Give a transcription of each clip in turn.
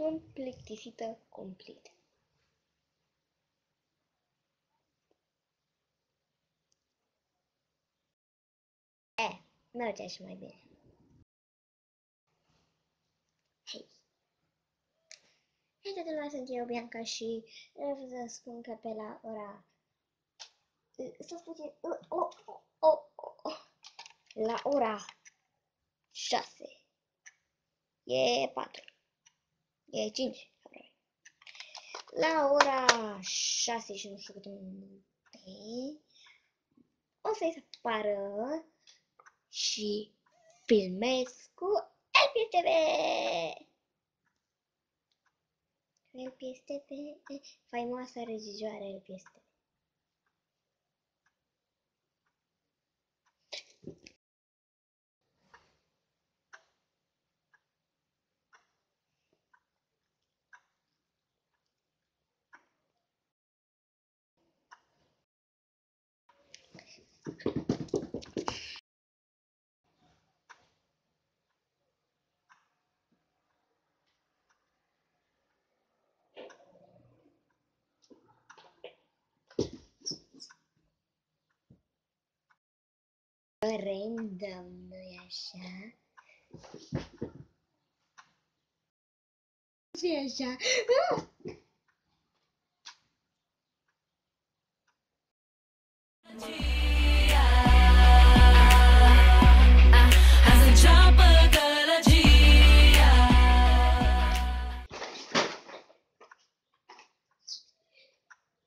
Sunt plictisită complet. Merge așa mai bine. Hei! Hei, toată lumea, sunt eu, Bianca, și vreau să spun că pe la ora... Stați puțin... La ora 6. E 4. E 5, aproape. La ora 6 și nu știu câte minute o să-i apară și filmez cu LPS TV. LPS TV, faimoasa regizoară LPS TV. Random, nu-i așa? Nu-i așa?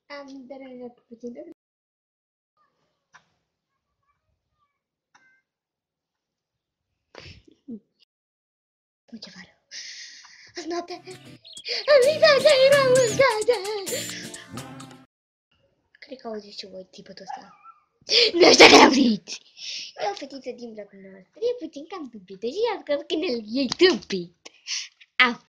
Am deranjat puțin. Nu ceva rău. Azi noaptea am visat, eram uscată. Cred că auziți și voi tipătul ăsta. Nu știu că auziți. E o fetiță din blocul nostru. E puțin cam tâmpită și i-a scos când el e tâmpit. Au.